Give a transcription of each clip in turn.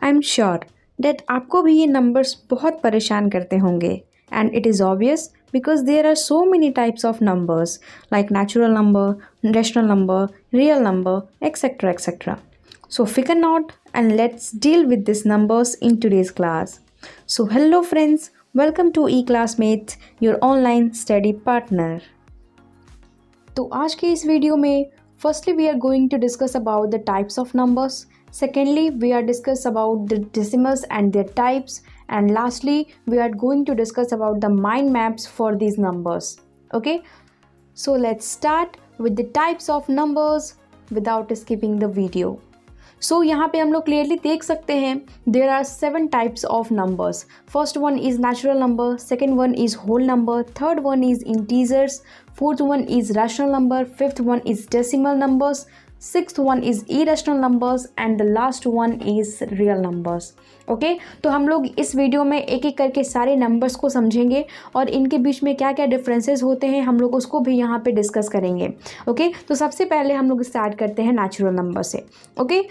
I am sure date आपको भी ये नंबर्स बहुत परेशान करते होंगे and it is obvious because there are so many types of numbers like natural number, rational number, real number, etc. etc. So figure out and let's deal with these numbers in today's class. So hello friends, welcome to eClassmates, your online study partner. तो आज के इस video में firstly we are going to discuss about the types of numbers. Secondly, we are discuss about the decimals and their types, and lastly we are going to discuss about the mind maps for these numbers. Okay, so let's start with the types of numbers without skipping the video. So यहाँ पे हम लोग clearly देख सकते हैं there are 7 types of numbers. First one is natural number, second one is whole number, third one is integers, fourth one is rational number, fifth one is decimal numbers, sixth one is irrational numbers and the last one is real numbers. Okay, तो हम लोग इस video में एक एक करके सारे numbers को समझेंगे और इनके बीच में क्या क्या डिफरेंसेस होते हैं हम लोग उसको भी यहाँ पे डिस्कस करेंगे. ओके, तो सबसे पहले हम लोग स्टार्ट करते हैं नेचुरल नंबर से. Okay,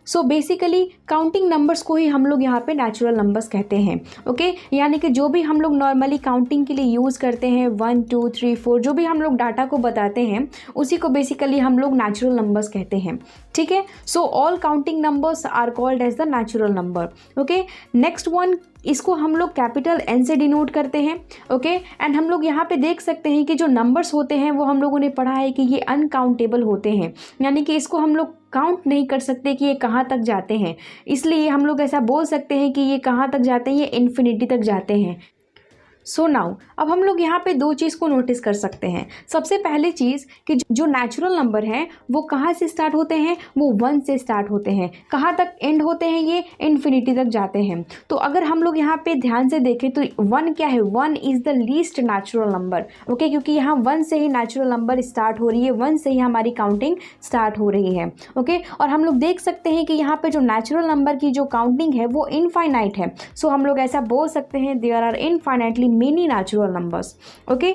so basically counting numbers को ही हम लोग यहाँ पे नेचुरल नंबर्स कहते हैं. ओके, यानी कि जो भी हम लोग नॉर्मली काउंटिंग के लिए यूज़ करते हैं 1 2 3 4 जो भी हम लोग डाटा को बताते हैं उसी को बेसिकली हम लोग नेचुरल नंबर्स कहते हैं. ठीक है, so all counting numbers are called as the natural number. Okay, next one, इसको हम लोग कैपिटल एन से डिनोट करते हैं. ओके, एंड हम लोग यहाँ पे देख सकते हैं कि जो नंबर्स होते हैं वो हम लोगों ने पढ़ा है कि ये अनकाउंटेबल होते हैं, यानी कि इसको हम लोग काउंट नहीं कर सकते कि ये कहाँ तक जाते हैं. इसलिए हम लोग ऐसा बोल सकते हैं कि ये कहाँ तक जाते हैं, ये इन्फिनिटी तक जाते हैं. सो नाउ अब हम लोग यहाँ पे दो चीज़ को नोटिस कर सकते हैं. सबसे पहली चीज़ कि जो नेचुरल नंबर हैं वो कहाँ से स्टार्ट होते हैं, वो 1 से स्टार्ट होते हैं. कहाँ तक एंड होते हैं, ये इन्फिनिटी तक जाते हैं. तो अगर हम लोग यहाँ पे ध्यान से देखें तो 1 क्या है, 1 is the least natural number. Okay, क्योंकि यहाँ 1 से ही नेचुरल नंबर स्टार्ट हो रही है, 1 से ही हमारी काउंटिंग स्टार्ट हो रही है. ओके, और हम लोग देख सकते हैं कि यहाँ पे जो नेचुरल नंबर की जो काउंटिंग है वो इनफाइनाइट है. सो हम लोग ऐसा बोल सकते हैं there are infinitely many natural numbers. Okay,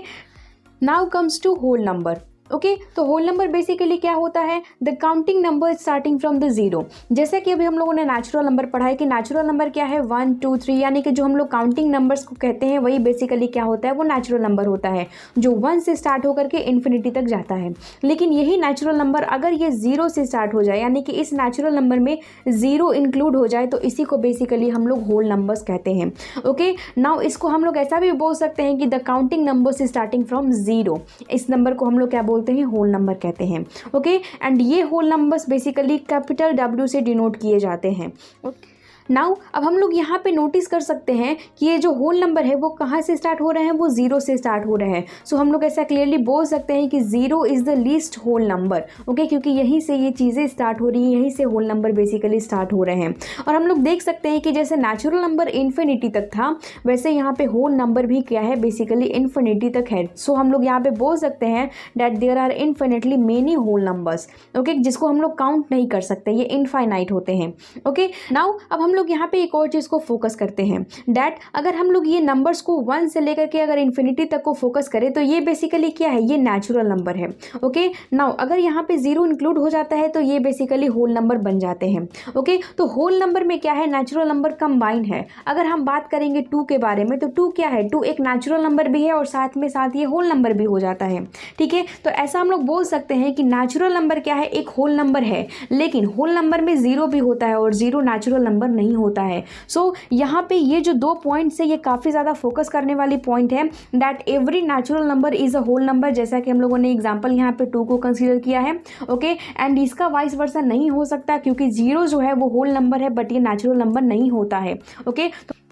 now comes to whole number. Okay, तो होल नंबर बेसिकली क्या होता है, the counting number starting from the zero. जैसे कि अभी हम लोगों ने नेचुरल नंबर पढ़ा है कि नेचुरल नंबर क्या है 1 2 3, यानी कि जो हम लोग काउंटिंग नंबर्स को कहते हैं वही बेसिकली क्या होता है, वो नेचुरल नंबर होता है जो 1 से स्टार्ट होकर के इन्फिनिटी तक जाता है. लेकिन यही नेचुरल नंबर अगर ये 0 से स्टार्ट हो जाए, यानी कि इस नेचुरल नंबर में 0 इंक्लूड हो जाए, तो इसी को बेसिकली हम लोग होल नंबर्स कहते हैं. ओके, नाउ इसको हम लोग ऐसा भी बोल सकते हैं कि the counting numbers starting from 0, इस नंबर को हम लोग क्या बोलते हैं, होल नंबर कहते हैं. ओके, एंड ये whole numbers basically capital W से डिनोट किए जाते हैं. नाउ अब हम लोग यहाँ पे नोटिस कर सकते हैं कि ये जो होल नंबर है वो कहाँ से स्टार्ट हो रहे हैं, वो 0 से स्टार्ट हो रहे हैं. सो हम लोग ऐसा क्लियरली बोल सकते हैं कि 0 is the least whole number. Okay, क्योंकि यहीं से ये चीज़ें स्टार्ट हो रही हैं, यहीं से होल नंबर बेसिकली स्टार्ट हो रहे हैं. और हम लोग देख सकते हैं कि जैसे नेचुरल नंबर इन्फिनिटी तक था वैसे यहाँ पे होल नंबर भी क्या है, बेसिकली इन्फिनिटी तक है. सो हम लोग यहाँ पे बोल सकते हैं that there are infinitely many whole numbers. Okay, जिसको हम लोग काउंट नहीं कर सकते, ये इनफाइनाइट होते हैं. ओके, नाउ अब हम लोग यहाँ पे एक और चीज़ को फोकस करते हैं डैट अगर हम लोग ये नंबर्स को 1 से लेकर के अगर इन्फिनिटी तक को फोकस करें तो ये बेसिकली क्या है, ये नेचुरल नंबर है. ओके, नाउ अगर यहाँ पे 0 इंक्लूड हो जाता है तो ये बेसिकली होल नंबर बन जाते हैं. ओके, तो होल नंबर में क्या है, नेचुरल नंबर कंबाइन है. अगर हम बात करेंगे 2 के बारे में तो 2 क्या है, 2 एक नेचुरल नंबर भी है और साथ में साथ ये होल नंबर भी हो जाता है. ठीक है, तो ऐसा हम लोग बोल सकते हैं कि नेचुरल नंबर क्या है, एक होल नंबर है, लेकिन होल नंबर में 0 भी होता है और 0 नेचुरल नंबर नहीं होता है. सो यहाँ पे ये जो 2 पॉइंट्स है ये काफ़ी ज़्यादा फोकस करने वाली पॉइंट है that every natural number is a whole number. जैसा कि हम लोगों ने एग्जांपल यहाँ पे 2 को कंसीडर किया है. ओके, एंड इसका वाइस वर्सा नहीं हो सकता क्योंकि 0 जो है वो होल नंबर है बट ये नेचुरल नंबर नहीं होता है. ओके,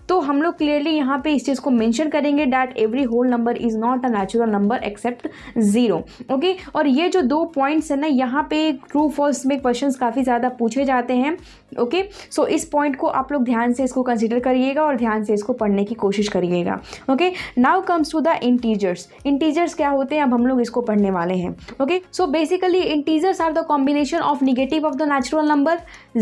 तो हम लोग क्लियरली यहाँ पे इस चीज़ को मेंशन करेंगे that every whole number is not a natural number except 0. Okay, और ये जो 2 पॉइंट्स है ना, यहाँ पे ट्रू फॉल्स में क्वेश्चंस काफ़ी ज़्यादा पूछे जाते हैं. ओके, सो इस पॉइंट को आप लोग ध्यान से इसको कंसीडर करिएगा और ध्यान से इसको पढ़ने की कोशिश करिएगा. Okay, now comes to the integers. Integers क्या होते हैं, अब हम लोग इसको पढ़ने वाले हैं. Okay, so basically integers are the combination of negative of the natural number,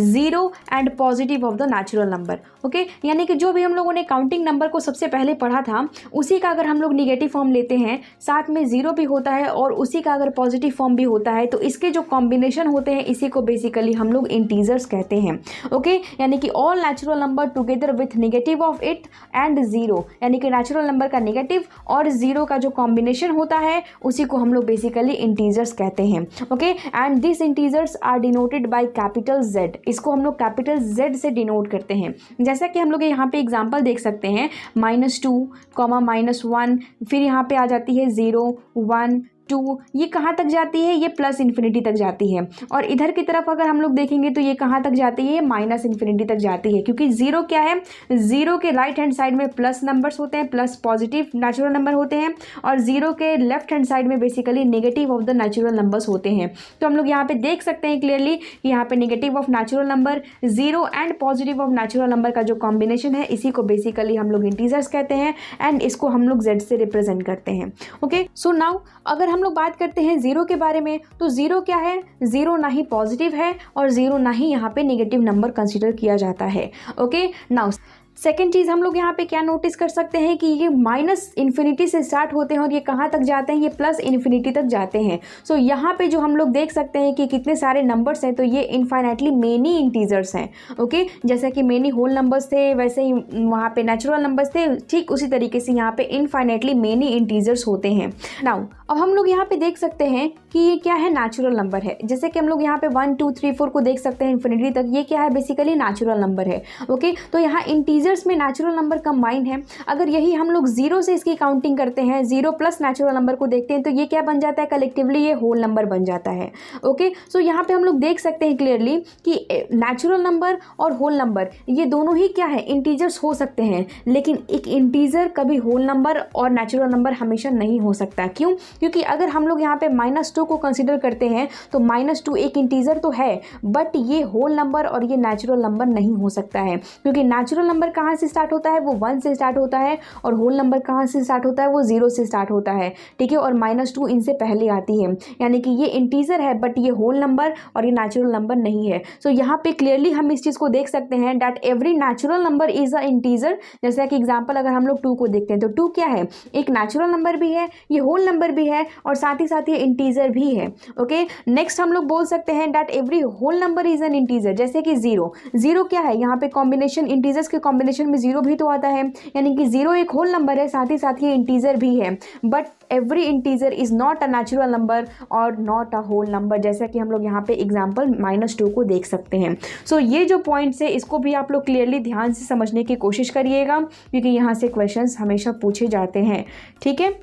0 and positive of the natural number. Okay, यानी कि जो भी हम हम लोगों ने काउंटिंग नंबर को सबसे पहले पढ़ा था, उसी का अगर हम लोग निगेटिव फॉर्म लेते हैं, साथ में ज़ीरो भी होता है और उसी का अगर पॉजिटिव फॉर्म भी होता है, तो इसके जो कॉम्बिनेशन होते हैं इसी को बेसिकली हम लोग इंटीजर्स कहते हैं। ओके, यानी कि all natural number together with negative of it and zero, यानी कि नेचुरल नंबर का नेगेटिव और ज़ीरो का जो कॉम्बिनेशन होता है उसी को हम लोग बेसिकली इंटीजर्स कहते हैं। Okay, and this integers are denoted by capital Z, इसको हम लोग कैपिटल Z से डिनोट करते हैं। जैसा कि हम लोग यहाँ पे एग्जांपल देख सकते हैं, -2, -1, फिर यहाँ पे आ जाती है 0, 1, 2, ये कहाँ तक जाती है, ये प्लस इन्फिनिटी तक जाती है। और इधर की तरफ अगर हम लोग देखेंगे तो ये कहाँ तक जाती है, ये माइनस इन्फिनिटी तक जाती है, क्योंकि ज़ीरो क्या है, ज़ीरो के राइट हैंड साइड में प्लस नंबर्स होते हैं, प्लस पॉजिटिव नेचुरल नंबर होते हैं, और ज़ीरो के लेफ्ट हैंड साइड में basically negative of the natural numbers होते हैं। तो हम लोग यहाँ पे देख सकते हैं क्लियरली कि यहाँ पे negative of natural number, zero and positive of natural number का जो कॉम्बिनेशन है इसी को बेसिकली हम लोग इंटीजर्स कहते हैं, एंड इसको हम लोग Z से रिप्रेजेंट करते हैं। ओके, सो नाउ अगर हम लोग बात करते हैं ज़ीरो के बारे में, तो ज़ीरो क्या है, ज़ीरो ना ही पॉजिटिव है और ज़ीरो ना ही यहाँ पे नेगेटिव नंबर कंसीडर किया जाता है। ओके, नाउ सेकेंड चीज़ हम लोग यहाँ पे क्या नोटिस कर सकते हैं कि ये माइनस इन्फिनिटी से स्टार्ट होते हैं और ये कहाँ तक जाते हैं, ये प्लस इन्फिनिटी तक जाते हैं। सो यहाँ पे जो हम लोग देख सकते हैं कि कितने सारे नंबर्स हैं, तो ये इनफाइनाइटली मेनी इंटीजर्स हैं। ओके, जैसे कि मेनी होल नंबर्स थे वैसे ही वहाँ पे नेचुरल नंबर्स थे, ठीक उसी तरीके से यहाँ पे इनफाइनाइटली मेनी इंटीजर्स होते हैं। नाउ अब हम लोग यहाँ पे देख सकते हैं कि ये क्या है, नेचुरल नंबर है। जैसे कि हम लोग यहाँ पे 1, 2, 3, 4 को देख सकते हैं इन्फिनिटी तक, ये क्या है, बेसिकली नेचुरल नंबर है। ओके, तो यहाँ इंटीजर्स में नेचुरल नंबर कंबाइंड है। अगर यही हम लोग ज़ीरो से इसकी काउंटिंग करते हैं, ज़ीरो प्लस नेचुरल नंबर को देखते हैं, तो ये क्या बन जाता है, कलेक्टिवली ये होल नंबर बन जाता है। ओके, सो यहाँ पे हम लोग देख सकते हैं क्लियरली कि नेचुरल नंबर और होल नंबर ये दोनों ही क्या है, इंटीजर्स हो सकते हैं, लेकिन एक इंटीजर कभी होल नंबर और नेचुरल नंबर हमेशा नहीं हो सकता। क्यों? क्योंकि अगर हम लोग यहाँ पे -2 को कंसिडर करते हैं तो -2 एक इंटीजर तो है, बट ये होल नंबर और ये नेचुरल नंबर नहीं हो सकता है, क्योंकि नेचुरल नंबर कहाँ से स्टार्ट होता है, वो 1 से स्टार्ट होता है, और होल नंबर कहाँ से स्टार्ट होता है, वो 0 से स्टार्ट होता है। ठीक है, और -2 इनसे पहले आती है, यानी कि ये इंटीजर है बट ये होल नंबर और ये नेचुरल नंबर नहीं है। सो यहाँ पे क्लियरली हम इस चीज़ को देख सकते हैं that every natural number is a integer. जैसा कि एग्जाम्पल अगर हम लोग 2 को देखते हैं, तो 2 क्या है, एक नेचुरल नंबर भी है, ये होल नंबर भी है, और साथ ही साथ ये इंटीजर भी है। ओके, नेक्स्ट हम लोग बोल सकते हैं that every whole number is an integer. जैसे कि 0 क्या है, यहाँ पे कॉम्बिनेशन, इंटीजर्स के कॉम्बिनेशन में 0 भी तो आता है, यानी कि 0 एक होल नंबर है, साथ ही साथ ये इंटीजर भी है, but every integer is not a natural number और नॉट अ होल नंबर, जैसा कि हम लोग यहाँ पे एग्जाम्पल -2 को देख सकते हैं। सो ये जो पॉइंट्स है इसको भी आप लोग क्लियरली ध्यान से समझने की कोशिश करिएगा, क्योंकि यहाँ से क्वेश्चंस हमेशा पूछे जाते हैं। ठीक है,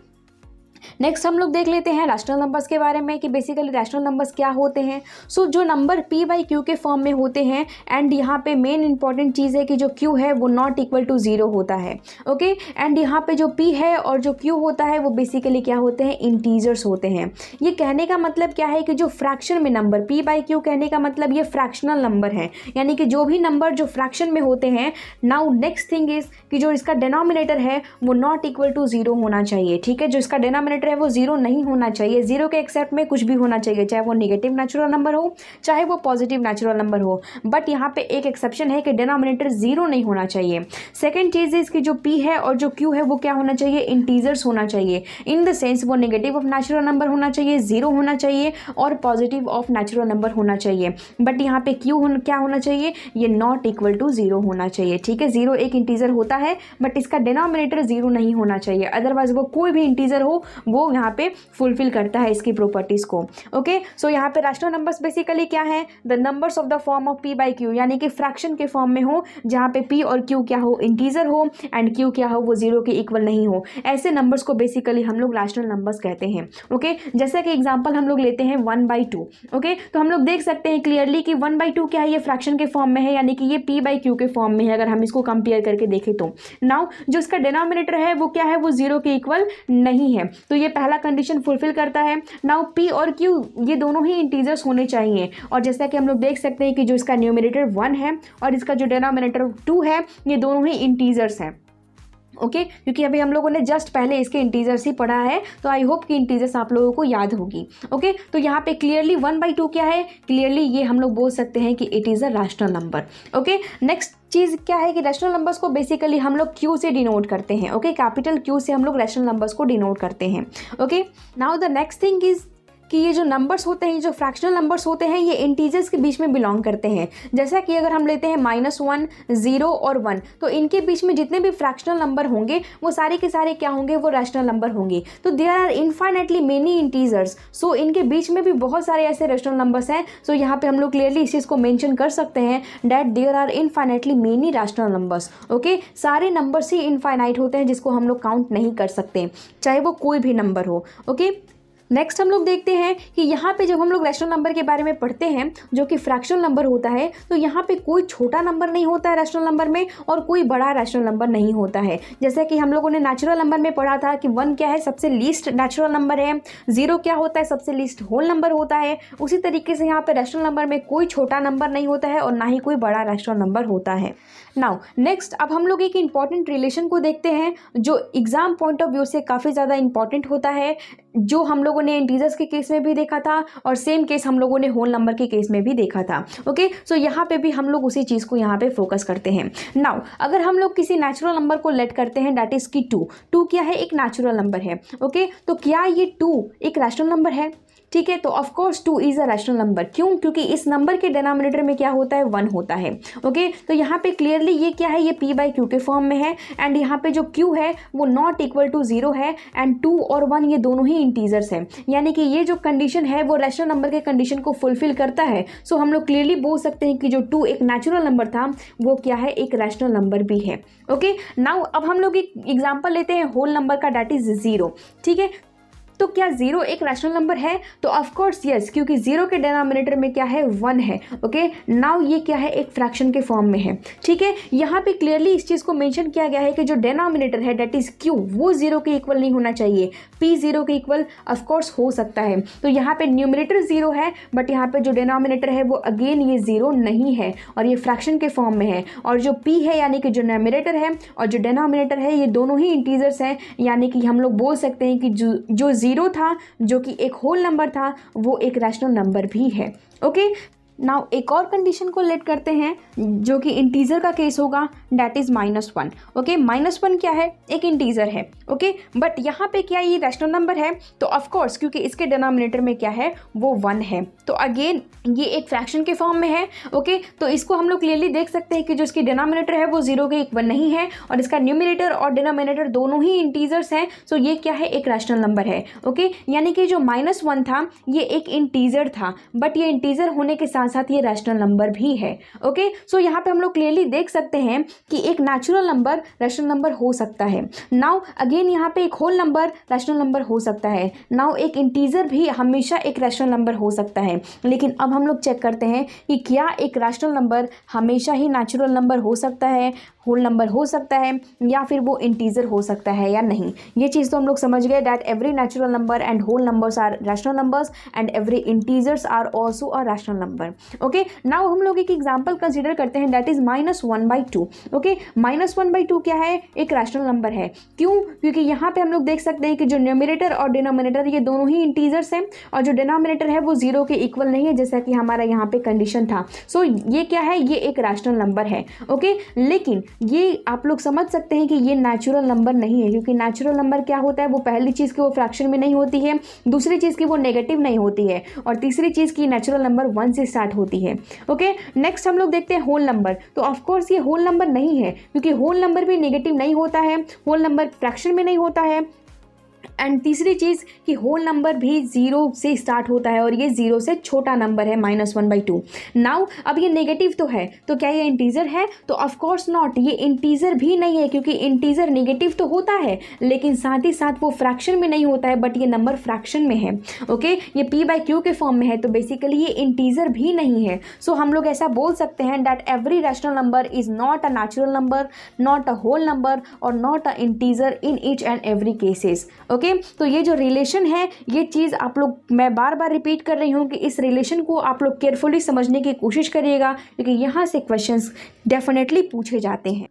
नेक्स्ट हम लोग देख लेते हैं रैशनल नंबर्स के बारे में कि बेसिकली रैशनल नंबर्स क्या होते हैं। सो जो नंबर p/q के फॉर्म में होते हैं, एंड यहाँ पे मेन इंपॉर्टेंट चीज़ है कि जो q है वो नॉट इक्वल टू 0 होता है। ओके, एंड यहाँ पे जो p है और जो q होता है वो बेसिकली क्या होते हैं, इंटीजर्स होते हैं। ये कहने का मतलब क्या है कि जो फ्रैक्शन में नंबर p/q, कहने का मतलब ये फ्रैक्शनल नंबर है, यानी कि जो भी नंबर जो फ्रैक्शन में होते हैं। नाउ नेक्स्ट थिंग इज कि जो इसका डिनोमिनेटर है वो नॉट इक्वल टू 0 होना चाहिए। ठीक है, जो इसका डिनोमिनेटर है वो 0 नहीं होना चाहिए, 0 के एक्सेप्ट में कुछ भी होना चाहिए, चाहे वो नेगेटिव नेचुरल नंबर हो चाहे वो पॉजिटिव नेचुरल नंबर हो, बट यहाँ पे एक एक्सेप्शन है कि डिनोमिनेटर 0 नहीं होना चाहिए। सेकंड चीज़ है इसकी जो p है और जो q है वो क्या होना चाहिए, इंटीजर्स होना चाहिए, इन द सेंस वो नेगेटिव ऑफ नेचुरल नंबर होना चाहिए, 0 होना चाहिए, और पॉजिटिव ऑफ नेचुरल नंबर होना चाहिए, बट यहाँ पे q क्या होना चाहिए, ये नॉट इक्वल टू 0 होना चाहिए। ठीक है, 0 एक इंटीजर होता है बट इसका डिनोमिनेटर 0 नहीं होना चाहिए, अदरवाइज वो कोई भी इंटीजर हो वो यहाँ पे फुलफिल करता है इसकी प्रॉपर्टीज को। ओके, सो यहाँ पे रैशनल नंबर्स बेसिकली क्या है, the numbers of the form of p/q, यानी कि फ्रैक्शन के फॉर्म में हो, जहाँ पे p और q क्या हो, इंटीजर हो, एंड q क्या हो, वो 0 के इक्वल नहीं हो, ऐसे नंबर्स को बेसिकली हम लोग रैशनल नंबर्स कहते हैं। ओके, जैसे कि एग्जाम्पल हम लोग लेते हैं 1/2। ओके, तो हम लोग देख सकते हैं क्लियरली कि 1/2 क्या है, ये फ्रैक्शन के फॉर्म में है, यानी कि ये p/q के फॉर्म में है अगर हम इसको कंपेयर करके देखें तो। नाउ जो इसका डिनोमिनेटर है वो क्या है, वो 0 के इक्वल नहीं है, तो ये पहला कंडीशन फुलफिल करता है। नाउ p और q ये दोनों ही इंटीजर्स होने चाहिए, और जैसा कि हम लोग देख सकते हैं कि जो इसका न्यूमरेटर 1 है और इसका जो डिनोमिनेटर 2 है, ये दोनों ही इंटीजर्स हैं। ओके क्योंकि अभी हम लोगों ने जस्ट पहले इसके इंटीजर्स ही पढ़ा है, तो आई होप कि इंटीजर्स आप लोगों को याद होगी। ओके तो यहाँ पे क्लियरली 1/2 क्या है, क्लियरली ये हम लोग बोल सकते हैं कि it is a rational number. Okay next चीज़ क्या है कि रैशनल नंबर्स को बेसिकली हम लोग क्यू से डिनोट करते हैं। ओके कैपिटल क्यू से हम लोग रैशनल नंबर्स को डिनोट करते हैं। Okay now the next thing is कि ये जो नंबर्स होते हैं, जो फ्रैक्शनल नंबर्स होते हैं, ये इंटीजर्स के बीच में बिलोंग करते हैं। जैसा कि अगर हम लेते हैं -1, 0 और 1, तो इनके बीच में जितने भी फ्रैक्शनल नंबर होंगे वो सारे के सारे क्या होंगे, वो रैशनल नंबर होंगे। तो there are infinitely many integers, so इनके बीच में भी बहुत सारे ऐसे रैशनल नंबर्स हैं। सो यहाँ पे हम लोग क्लियरली इस चीज़ को मेंशन कर सकते हैं that there are infinitely many rational numbers. Okay सारे नंबर्स ही इनफाइनाइट होते हैं जिसको हम लोग काउंट नहीं कर सकते, चाहे वो कोई भी नंबर हो। ओके नेक्स्ट हम लोग देखते हैं कि यहाँ पे जब हम लोग रैशनल नंबर के बारे में पढ़ते हैं जो कि फ्रैक्शनल नंबर होता है, तो यहाँ पे कोई छोटा नंबर नहीं होता है रैशनल नंबर में और कोई बड़ा रैशनल नंबर नहीं होता है। जैसे कि हम लोगों ने नेचुरल नंबर में पढ़ा था कि 1 क्या है, सबसे लीस्ट नेचुरल नंबर है, 0 क्या होता है, सबसे लीस्ट होल नंबर होता है। उसी तरीके से यहाँ पे रैशनल नंबर में कोई छोटा नंबर नहीं होता है और ना ही कोई बड़ा रैशनल नंबर होता है। नाउ नेक्स्ट अब हम लोग एक इंपॉर्टेंट रिलेशन को देखते हैं जो एग्जाम पॉइंट ऑफ व्यू से काफ़ी ज़्यादा इंपॉर्टेंट होता है, जो हम लोगों ने इंटीजर्स के केस में भी देखा था और सेम केस हम लोगों ने होल नंबर के केस में भी देखा था। ओके सो यहाँ पे भी हम लोग उसी चीज़ को यहाँ पे फोकस करते हैं। नाउ अगर हम लोग किसी नेचुरल नंबर को लेट करते हैं दैट इज़ की 2 क्या है, एक नेचुरल नंबर है। ओके तो क्या ये 2 एक रैशनल नंबर है? ठीक है तो of course 2 is a rational number. क्यों? क्योंकि इस नंबर के डिनोमिनेटर में क्या होता है, 1 होता है। ओके तो यहाँ पे क्लियरली ये क्या है, ये p/q के फॉर्म में है एंड यहाँ पे जो q है वो नॉट इक्वल टू 0 है एंड 2 और 1 ये दोनों ही इंटीजर्स हैं, यानी कि ये जो कंडीशन है वो रैशनल नंबर के कंडीशन को फुलफिल करता है। सो हम लोग क्लियरली बोल सकते हैं कि जो 2 एक नेचुरल नंबर था वो क्या है, एक रैशनल नंबर भी है। ओके नाउ अब हम लोग एक एग्जाम्पल लेते हैं होल नंबर का दैट इज 0। ठीक है तो क्या 0 एक रैशनल नंबर है? तो ऑफकोर्स यस, क्योंकि 0 के डिनोमिनेटर में क्या है, 1 है। ओके नाउ ये क्या है, एक फ्रैक्शन के फॉर्म में है। ठीक है यहाँ पे क्लियरली इस चीज़ को मेंशन किया गया है कि जो डिनोमिनेटर है दैट इज q वो 0 के इक्वल नहीं होना चाहिए, p 0 के इक्वल ऑफकोर्स हो सकता है। तो यहाँ पे न्यूमरेटर 0 है बट यहाँ पे जो डिनोमिनेटर है वो अगेन ये 0 नहीं है और ये फ्रैक्शन के फॉर्म में है। और जो p है यानी कि जो न्यूमरेटर है और जो डिनोमिनेटर है ये दोनों ही इंटीजर्स हैं, यानी कि हम लोग बोल सकते हैं कि जो 0 था जो कि एक होल नंबर था वो एक रैशनल नंबर भी है। ओके नाउ एक और कंडीशन को लेट करते हैं जो कि इंटीजर का केस होगा दैट इज -1। ओके -1 क्या है, एक इंटीजर है। ओके बट यहाँ पे क्या ये रैशनल नंबर है? तो ऑफकोर्स क्योंकि इसके डिनोमिनेटर में क्या है, वो 1 है। तो अगेन ये एक फ्रैक्शन के फॉर्म में है। ओके तो इसको हम लोग क्लियरली देख सकते हैं कि जो इसकी डिनोमिनेटर है वो 0 के इक्वल नहीं है और इसका न्यूमरेटर और डिनोमिनेटर दोनों ही इंटीजर्स हैं। सो ये क्या है, एक रैशनल नंबर है। ओके यानी कि जो -1 था ये एक इंटीजर था बट ये इंटीजर होने के साथ साथ ये रैशनल नंबर भी है। ओके सो यहाँ पे हम लोग क्लियरली देख सकते हैं कि एक नेचुरल नंबर रैशनल नंबर हो सकता है। नाउ अगेन यहाँ पे एक होल नंबर रैशनल नंबर हो सकता है। नाउ एक इंटीजर भी हमेशा एक रैशनल नंबर हो सकता है। लेकिन अब हम लोग चेक करते हैं कि क्या एक रैशनल नंबर हमेशा ही नेचुरल नंबर हो सकता है, होल नंबर हो सकता है या फिर वो इंटीजर हो सकता है या नहीं। ये चीज़ तो हम लोग समझ गए that every natural number and whole numbers are rational numbers and every integers are also a rational number. Okay now हम लोग एक एग्जांपल कंसीडर करते हैं दैट इज -1/2। ओके -1/2 क्या है, एक रैशनल नंबर है। क्यों? क्योंकि यहाँ पे हम लोग देख सकते हैं कि जो न्यूमरेटर और डिनोमिनेटर ये दोनों ही इंटीजर्स हैं और जो डिनोमिनेटर है वो 0 के इक्वल नहीं है जैसा कि हमारा यहाँ पे कंडीशन था। सो ये क्या है, ये एक रैशनल नंबर है। ओके लेकिन ये आप लोग समझ सकते हैं कि ये नेचुरल नंबर नहीं है, क्योंकि नेचुरल नंबर क्या होता है, वो पहली चीज़ की वो फ्रैक्शन में नहीं होती है, दूसरी चीज़ की वो नेगेटिव नहीं होती है और तीसरी चीज़ की नेचुरल नंबर 1 से स्टार्ट होती है। ओके नेक्स्ट हम लोग देखते हैं होल नंबर। तो ऑफकोर्स ये होल नंबर नहीं है क्योंकि होल नंबर भी नेगेटिव नहीं होता है, होल नंबर फ्रैक्शन में नहीं होता है एंड तीसरी चीज़ कि होल नंबर भी 0 से स्टार्ट होता है और ये 0 से छोटा नंबर है -1/2। नाउ अब ये नेगेटिव तो है, तो क्या ये इंटीजर है? तो ऑफकोर्स नॉट, ये इंटीजर भी नहीं है क्योंकि इंटीजर नेगेटिव तो होता है लेकिन साथ ही साथ वो फ्रैक्शन में नहीं होता है बट ये नंबर फ्रैक्शन में है। ओके ये p/q के फॉर्म में है तो बेसिकली ये इंटीजर भी नहीं है। सो हम लोग ऐसा बोल सकते हैं that every rational number is not a natural number, not a whole number और not a integer in each and every cases. Okay तो ये जो रिलेशन है, ये चीज़ आप लोग, मैं बार बार रिपीट कर रही हूँ कि इस रिलेशन को आप लोग केयरफुली समझने की कोशिश करिएगा क्योंकि यहाँ से क्वेश्चंस डेफिनेटली पूछे जाते हैं।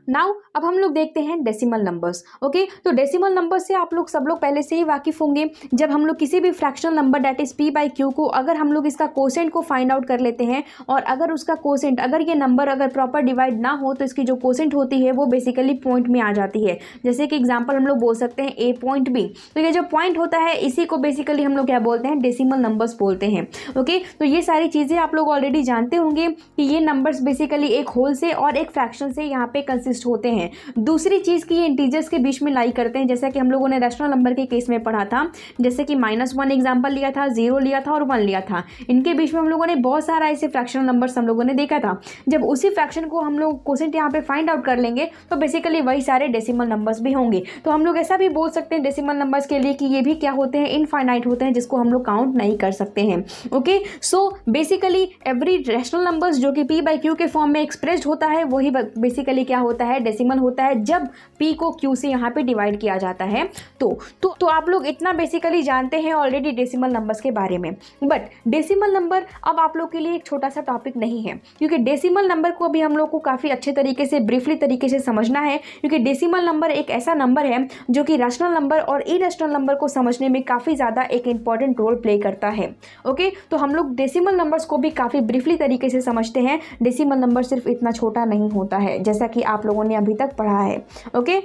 नाउ अब हम लोग देखते हैं डेसिमल नंबर्स। ओके, तो डेसिमल नंबर से आप लोग सब लोग पहले से ही वाकिफ होंगे। जब हम लोग किसी भी fractional number that is p by Q को अगर हम लोग इसका कोसेंट को फाइंड आउट कर लेते हैं और अगर उसका कोसेंट अगर ये नंबर अगर प्रॉपर डिवाइड ना हो तो इसकी जो कोसेंट होती है वो बेसिकली पॉइंट में आ जाती है। जैसे कि एग्जांपल हम लोग बोल सकते हैं a पॉइंट b, तो ये जो पॉइंट होता है इसी को बेसिकली हम लोग क्या बोलते हैं, डेसिमल नंबर्स बोलते हैं। ओके, तो ये सारी चीज़ें आप लोग ऑलरेडी जानते होंगे कि ये नंबर्स बेसिकली एक होल से और एक फ्रैक्शन से यहाँ पे कंसिस्ट होते हैं। दूसरी चीज़ कि ये इंटीजर्स के बीच में लाई करते हैं, जैसा कि हम लोगों ने रैशनल नंबर के केस में पढ़ा था, जैसे कि -1 एग्जाम्पल लिया था, 0 लिया था और 1 लिया था। इनके बीच में हम लोगों ने बहुत सारा ऐसे फ्रैक्शनल नंबर्स हम लोगों ने देखा था। जब उसी फ्रैक्शन को हम लोग कोसेंट यहाँ पे फाइंड आउट कर लेंगे तो बेसिकली वही सारे डेसिमल नंबर्स भी होंगे। तो हम लोग ऐसा भी बोल सकते हैं डेसिमल नंबर्स के लिए कि ये भी क्या होते हैं, इनफाइनाइट होते हैं, जिसको हम लोग काउंट नहीं कर सकते हैं। Okay, so basically every rational numbers जो कि p बाई क्यू के फॉर्म में एक्सप्रेस्ड होता है वही बेसिकली क्या होता है, डेसिमल होता है जब p को q से यहाँ पे डिवाइड किया जाता है। तो आप लोग इतना बेसिकली जानते हैं ऑलरेडी डेसिमल नंबर्स के बारे में। बट डेसिमल नंबर अब आप लोग के लिए एक छोटा सा टॉपिक नहीं है, क्योंकि डेसिमल नंबर को अभी हम लोग को काफ़ी अच्छे तरीके से ब्रीफली तरीके से समझना है, क्योंकि डेसिमल नंबर एक ऐसा नंबर है जो कि रैशनल नंबर और इरेशनल नंबर को समझने में काफ़ी ज़्यादा एक इंपॉर्टेंट रोल प्ले करता है। ओके, तो हम लोग डेसिमल नंबर्स को भी काफ़ी ब्रीफली तरीके से समझते हैं। डेसिमल नंबर सिर्फ इतना छोटा नहीं होता है जैसा कि आप लोगों ने अभी तक पढ़ा है। ओके,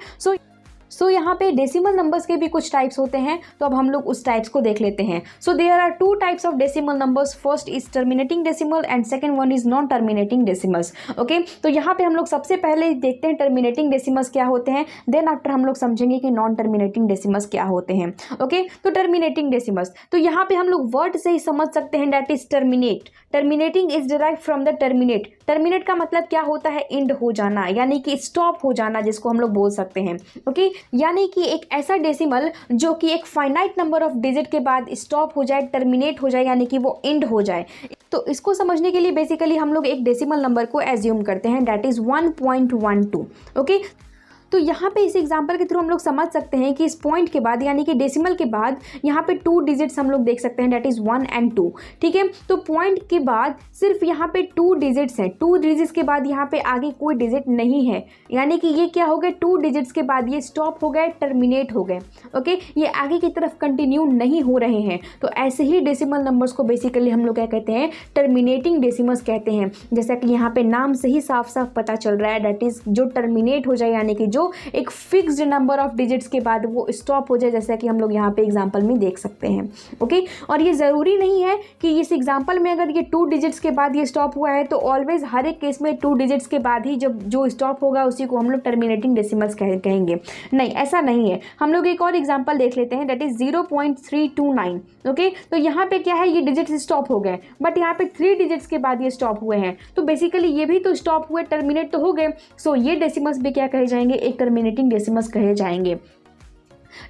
सो यहाँ पे डेसिमल नंबर्स के भी कुछ टाइप्स होते हैं, तो अब हम लोग उस टाइप्स को देख लेते हैं। So there are 2 types of decimal numbers, first is terminating decimal and second one is non terminating decimals. Okay, तो यहाँ पे हम लोग सबसे पहले देखते हैं टर्मिनेटिंग डेसिमल्स क्या होते हैं, देन आफ्टर हम लोग समझेंगे कि नॉन टर्मिनेटिंग डेसिमल्स क्या होते हैं। ओके, तो टर्मिनेटिंग डेसिमल्स, तो यहाँ पे हम लोग वर्ड से ही समझ सकते हैं, that is terminate. Terminating is derived from the terminate. Terminate का मतलब क्या होता है, एंड हो जाना, यानी कि स्टॉप हो जाना, जिसको हम लोग बोल सकते हैं। ओके, यानी कि एक ऐसा डेसिमल जो कि एक फाइनाइट नंबर ऑफ डिजिट के बाद स्टॉप हो जाए, टर्मिनेट हो जाए, यानी कि वो एंड हो जाए। तो इसको समझने के लिए बेसिकली हम लोग एक डेसिमल नंबर को एज्यूम करते हैं, दैट इज 1.12। ओके, तो यहाँ पे इस एग्जांपल के थ्रू हम लोग समझ सकते हैं कि इस पॉइंट के बाद यानी कि डेसिमल के बाद यहाँ पे 2 डिजिट्स हम लोग देख सकते हैं, दैट इज़ 1 एंड 2। ठीक है, तो पॉइंट के बाद सिर्फ यहाँ पे 2 डिजिट्स हैं। 2 डिजिट्स के बाद यहाँ पे आगे कोई डिजिट नहीं है, यानी कि ये क्या हो गए, 2 डिजिट्स के बाद ये स्टॉप हो गए, टर्मिनेट हो गए। ओके, ये आगे की तरफ कंटिन्यू नहीं हो रहे हैं। तो ऐसे ही डेसिमल नंबर्स को बेसिकली हम लोग क्या कहते हैं, टर्मिनेटिंग डेसिमल्स कहते हैं। जैसा कि यहाँ पे नाम से ही साफ साफ पता चल रहा है, दैट इज जो टर्मिनेट हो जाए, यानी कि जो एक फिक्स्ड नंबर ऑफ डिजिट्स के बाद वो स्टॉप हो जाए, जैसा कि हम लोग यहाँ पे एग्जांपल में देख सकते हैं। ओके, और ये ज़रूरी नहीं है कि इस एग्जांपल में अगर ये 2 डिजिट्स के बाद ये स्टॉप हुआ है तो ऑलवेज हर एक केस में 2 डिजिट्स के बाद ही जब जो स्टॉप होगा उसी को हम लोग टर्मिनेटिंग डेसिमल्स कहेंगे। नहीं, ऐसा नहीं है। हम लोग एक और एग्जाम्पल देख लेते हैं, दैट इज 0.329। ओके, तो यहाँ पे क्या है, ये डिजिट्स स्टॉप हो गए, बट यहाँ पे 3 डिजिट्स के बाद ये स्टॉप हुए हैं, तो बेसिकली ये भी तो स्टॉप हुए, टर्मिनेट तो हो गए। सो ये डेसिमल्स भी क्या कहे जाएंगे, एक टर्मिनेटिंग डेसिमल्स कहे जाएंगे।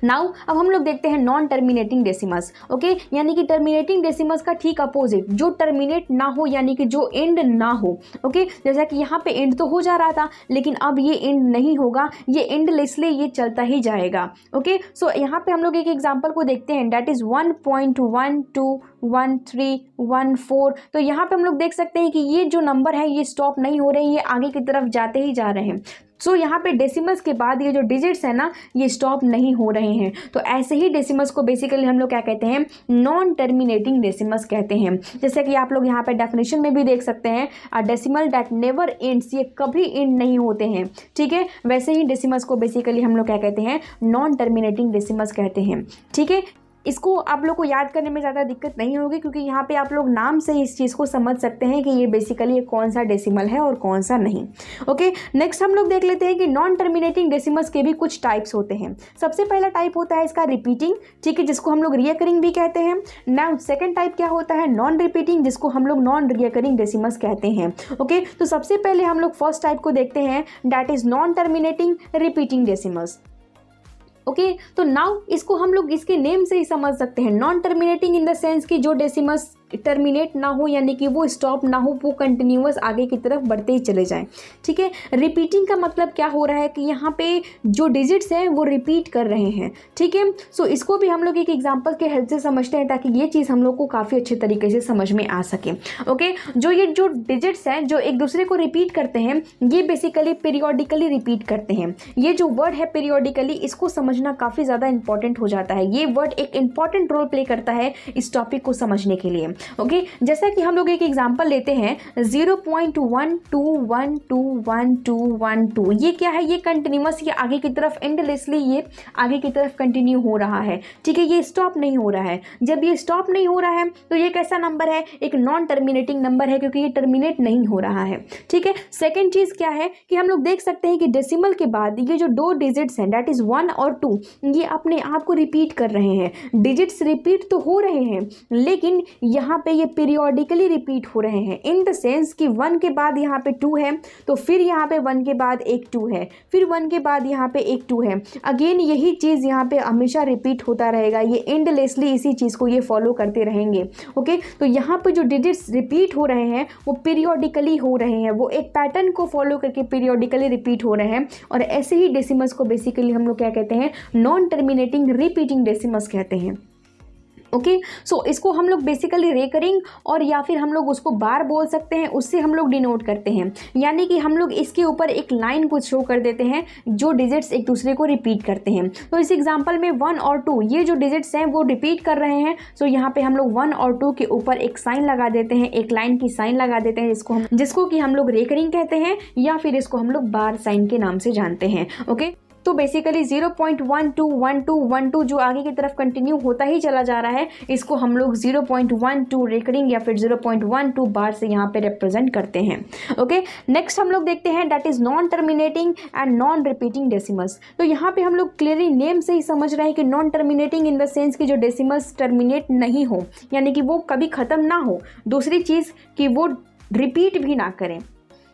नाउ अब हम लोग देखते हैं नॉन टर्मिनेटिंग डेसिमल्स। ओके, यानी कि टर्मिनेटिंग डेसिमल्स का ठीक अपोजिट, जो टर्मिनेट ना हो, यानी कि जो एंड ना हो। ओके, जैसा कि यहाँ पे एंड तो हो जा रहा था, लेकिन अब ये एंड नहीं होगा, ये एंडलेसली ये चलता ही जाएगा। ओके, सो यहाँ पे हम लोग एक एग्जांपल को देखते हैं, दैट इज 1.121314। तो यहाँ पे हम लोग देख सकते हैं कि ये जो नंबर है ये स्टॉप नहीं हो रहे हैं, ये आगे की तरफ जाते ही जा रहे हैं। सो यहाँ पे डेसिमल्स के बाद ये जो डिजिट्स है ना, ये स्टॉप नहीं हो रहे हैं। तो ऐसे ही डेसिमल्स को बेसिकली हम लोग क्या कहते हैं, नॉन टर्मिनेटिंग डेसिमल्स कहते हैं। जैसे कि आप लोग यहाँ पे डेफिनेशन में भी देख सकते हैं, a decimal that never ends, ये कभी एंड नहीं होते हैं। ठीक है, वैसे ही डेसिमल्स को बेसिकली हम लोग क्या कहते हैं, नॉन टर्मिनेटिंग डेसिमल्स कहते हैं। ठीक है, इसको आप लोग को याद करने में ज़्यादा दिक्कत नहीं होगी, क्योंकि यहाँ पे आप लोग नाम से ही इस चीज़ को समझ सकते हैं कि ये बेसिकली कौन सा डेसिमल है और कौन सा नहीं। ओके, नेक्स्ट हम लोग देख लेते हैं कि नॉन टर्मिनेटिंग डेसिमल्स के भी कुछ टाइप्स होते हैं। सबसे पहला टाइप होता है इसका रिपीटिंग, ठीक है, जिसको हम लोग रिकरिंग भी कहते हैं। नाउ सेकंड टाइप क्या होता है, नॉन रिपीटिंग, जिसको हम लोग नॉन रिकरिंग डेसिमल्स कहते हैं। ओके, तो सबसे पहले हम लोग फर्स्ट टाइप को देखते हैं, that is non terminating repeating decimals. Okay, तो नाउ इसको हम लोग इसके नेम से ही समझ सकते हैं, non terminating in the sense कि जो डेसिमल्स टर्मिनेट ना हो, यानी कि वो स्टॉप ना हो, वो कंटिन्यूअस आगे की तरफ बढ़ते ही चले जाएं। ठीक है, रिपीटिंग का मतलब क्या हो रहा है कि यहाँ पे जो डिजिट्स हैं वो रिपीट कर रहे हैं। ठीक है, सो इसको भी हम लोग एक एग्जांपल के हेल्प से समझते हैं ताकि ये चीज़ हम लोग को काफ़ी अच्छे तरीके से समझ में आ सके। ओके, जो डिजिट्स हैं जो एक दूसरे को रिपीट करते हैं, ये बेसिकली पीरियोडिकली रिपीट करते हैं। ये जो वर्ड है पीरियोडिकली, इसको समझना काफ़ी ज़्यादा इंपॉर्टेंट हो जाता है। ये वर्ड एक इंपॉर्टेंट रोल प्ले करता है इस टॉपिक को समझने के लिए। ओके, जैसा कि हम लोग एक एग्जांपल लेते हैं 0.12121212। ये क्या है? ये कंटिन्यूअस, ये आगे की तरफ एंडलेसली ये आगे की तरफ कंटिन्यू हो रहा है। ठीक है, ये स्टॉप नहीं हो रहा है। जब ये स्टॉप नहीं हो रहा है तो ये कैसा नंबर है? एक नॉन टर्मिनेटिंग नंबर है, क्योंकि ये टर्मिनेट नहीं हो रहा है। ठीक है, सेकेंड चीज़ क्या है कि हम लोग देख सकते हैं कि डेसिमल के बाद ये जो दो डिजिट्स हैं, दैट इज़ 1 और 2, ये अपने आप को रिपीट कर रहे हैं। डिजिट्स रिपीट तो हो रहे हैं, लेकिन यहाँ पे ये पीरियोडिकली रिपीट हो रहे हैं, इन द सेंस कि 1 के बाद यहाँ पे 2 है, तो फिर यहाँ पे 1 के बाद एक 2 है, फिर 1 के बाद यहाँ पे एक 2 है। अगेन यही चीज़ यहाँ पे हमेशा रिपीट होता रहेगा। ये एंडलेसली इसी चीज़ को ये फॉलो करते रहेंगे। ओके, तो यहाँ पे जो डिजिट्स रिपीट हो रहे हैं वो पीरियोडिकली हो रहे हैं, वो एक पैटर्न को फॉलो करके पीरियोडिकली रिपीट हो रहे हैं। और ऐसे ही डेसिमल्स को बेसिकली हम लोग क्या कहते हैं? नॉन टर्मिनेटिंग रिपीटिंग डेसिमल्स कहते हैं। ओके, सो इसको हम लोग बेसिकली रेकरिंग और या फिर हम लोग उसको बार बोल सकते हैं, उससे हम लोग डिनोट करते हैं। यानी कि हम लोग इसके ऊपर एक लाइन को शो कर देते हैं जो डिजिट्स एक दूसरे को रिपीट करते हैं। तो इस एग्जांपल में 1 और 2 ये जो डिजिट्स हैं वो रिपीट कर रहे हैं। सो यहाँ पे हम लोग 1 और 2 के ऊपर एक साइन लगा देते हैं, एक लाइन की साइन लगा देते हैं, जिसको कि हम लोग रेकरिंग कहते हैं, या फिर इसको हम लोग बार साइन के नाम से जानते हैं। ओके, तो बेसिकली 0.121212 जो आगे की तरफ कंटिन्यू होता ही चला जा रहा है, इसको हम लोग 0.12 रेकरिंग या फिर 0.12 बार से यहाँ पे रिप्रेजेंट करते हैं। ओके, नेक्स्ट हम लोग देखते हैं that is non terminating and non repeating decimals. तो यहाँ पे हम लोग क्लियरली नेम से ही समझ रहे हैं कि non terminating in the sense कि जो डेसिमल्स टर्मिनेट नहीं हो, यानी कि वो कभी ख़त्म ना हो। दूसरी चीज़ कि वो रिपीट भी ना करें।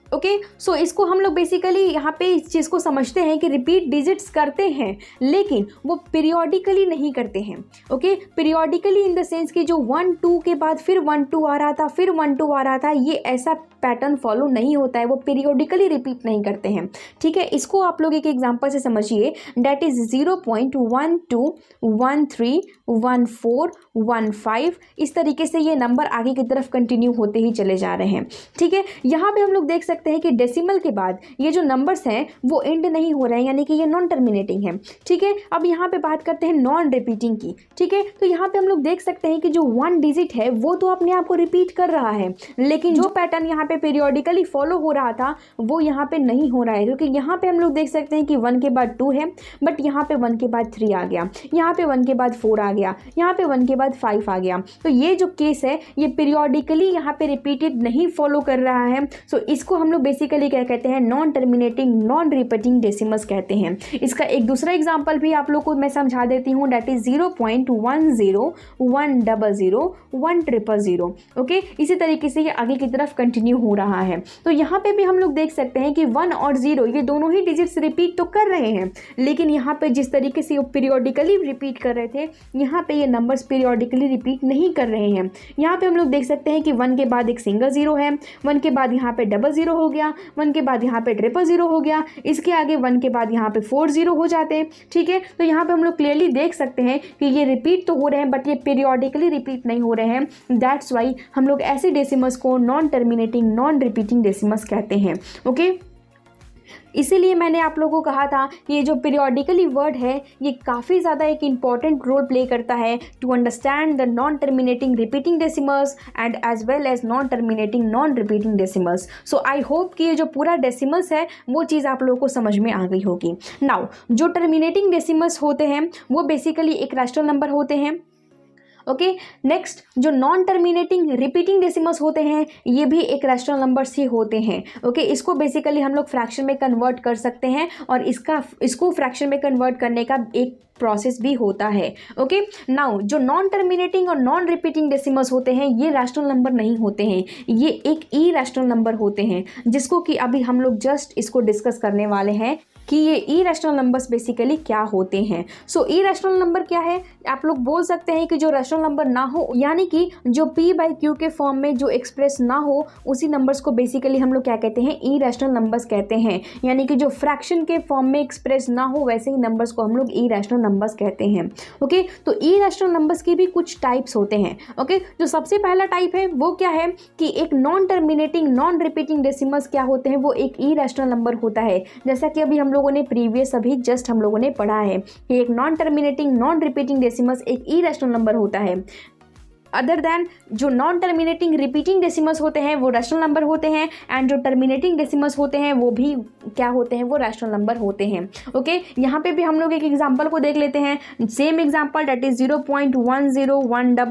ओके, सो इसको हम लोग बेसिकली यहाँ पे इस चीज़ को समझते हैं कि रिपीट डिजिट्स करते हैं, लेकिन वो पीरियोडिकली नहीं करते हैं। Okay, periodically in the sense कि जो 1 2 के बाद फिर 1 2 आ रहा था, फिर 1 2 आ रहा था, ये ऐसा पैटर्न फॉलो नहीं होता है, वो पीरियोडिकली रिपीट नहीं करते हैं। ठीक है, इसको आप लोग एक एग्जांपल से समझिए, दैट इज 0.12131415। इस तरीके से ये नंबर आगे की तरफ कंटिन्यू होते ही चले जा रहे हैं। ठीक है, यहाँ पे हम लोग देख सकते हैं कि डेसिमल के बाद ये जो नंबर्स हैं वो एंड नहीं हो रहे हैं, यानी कि ये नॉन टर्मिनेटिंग है। ठीक है, अब यहाँ पे बात करते हैं नॉन रिपीटिंग की। ठीक है, तो यहाँ पे हम लोग देख सकते हैं कि जो 1 डिजिट है वो तो अपने आप को रिपीट कर रहा है, लेकिन जो पैटर्न यहाँ पे पीरियोडिकली फॉलो हो रहा था वो यहाँ पे नहीं हो रहा है, क्योंकि यहाँ पे हम लोग देख सकते हैं कि 1 के बाद 2 है, बट यहाँ पे 1 के बाद 3 आ गया, यहाँ पे 1 के बाद 4 आ गया, यहाँ पे 1 के बाद 5 आ गया। तो ये जो केस है ये पीरियोडिकली यहाँ पे रिपीटेड नहीं फॉलो कर रहा है। सो इसको हम लोग बेसिकली क्या कहते हैं? Non terminating non repeating decimals कहते हैं। इसका एक दूसरा एग्जांपल भी आप लोग को मैं समझा देती हूँ, दैट इज 0.1010100000। ओके, इसी तरीके से ये आगे की तरफ कंटिन्यू हो रहा है। तो यहाँ पे भी हम लोग देख सकते हैं कि 1 और 0 ये दोनों ही डिजिट्स रिपीट तो कर रहे हैं, लेकिन यहाँ पे जिस तरीके से वो पीरियोडिकली रिपीट कर रहे थे, यहाँ पे ये नंबर्स पीरियोडिकली रिपीट नहीं कर रहे हैं। यहाँ पे हम लोग देख सकते हैं कि 1 के बाद एक सिंगल 0 है, 1 के बाद यहाँ पे डबल 0 हो गया, 1 के बाद यहाँ पे ट्रिपल 0 हो गया, इसके आगे 1 के बाद यहाँ पे 4 0 हो जाते हैं। ठीक है, तो यहाँ पे हम लोग क्लियरली देख सकते हैं कि ये रिपीट तो हो रहे हैं, बट ये पीरियोडिकली रिपीट नहीं हो रहे हैं। दैट्स वाई हम लोग ऐसे डेसिमल्स को non terminating non repeating decimals कहते हैं। ओके, इसीलिए मैंने आप लोगों को कहा था कि ये जो पीरियोडिकली वर्ड है ये काफ़ी ज़्यादा एक इम्पॉर्टेंट रोल प्ले करता है to understand the non terminating repeating decimals and as well as non terminating non repeating decimals. So I hope कि ये जो पूरा डेसिमल्स है वो चीज़ आप लोगों को समझ में आ गई होगी। नाउ जो टर्मिनेटिंग डेसिमल्स होते हैं वो बेसिकली एक रैशनल नंबर होते हैं। ओके, नेक्स्ट जो नॉन टर्मिनेटिंग रिपीटिंग डेसिमल्स होते हैं ये भी एक रैशनल नंबर्स ही होते हैं। ओके, इसको बेसिकली हम लोग फ्रैक्शन में कन्वर्ट कर सकते हैं और इसको फ्रैक्शन में कन्वर्ट करने का एक प्रोसेस भी होता है। ओके, नाउ जो नॉन टर्मिनेटिंग और नॉन रिपीटिंग डेसिमल्स होते हैं ये रैशनल नंबर नहीं होते हैं, ये एक इरैशनल नंबर होते हैं, जिसको कि अभी हम लोग जस्ट इसको डिस्कस करने वाले हैं कि ये इरेशनल नंबर्स बेसिकली क्या होते हैं। सो इरेशनल नंबर क्या है, आप लोग बोल सकते हैं कि जो रैशनल नंबर ना हो, यानी कि जो p/q के फॉर्म में जो एक्सप्रेस ना हो, उसी नंबर्स को बेसिकली हम लोग क्या कहते हैं, इरेशनल नंबर्स कहते हैं। यानी कि जो फ्रैक्शन के फॉर्म में एक्सप्रेस ना हो, वैसे ही नंबर्स को हम लोग इरेशनल नंबर्स कहते हैं। ओके, तो इरेशनल नंबर्स की भी कुछ टाइप्स होते हैं। ओके, जो सबसे पहला टाइप है वो क्या है कि एक non terminating non repeating decimals क्या होते हैं, वो एक इरेशनल नंबर होता है। जैसा कि अभी हम लोगों ने प्रीवियस अभी जस्ट हम लोगों ने पढ़ा है कि एक non terminating non repeating decimals एक इरेशनल नंबर होता है। अदर दैन जो नॉन टर्मिनेटिंग रिपीटिंग डेसिमल्स होते हैं वो रैशनल नंबर होते हैं, एंड जो टर्मिनेटिंग डेसिमल्स होते हैं वो भी क्या होते हैं, वो रैशनल नंबर होते हैं। ओके, यहाँ पे भी हम लोग एक एग्जांपल को देख लेते हैं। सेम एग्जांपल, दैट इज 0.10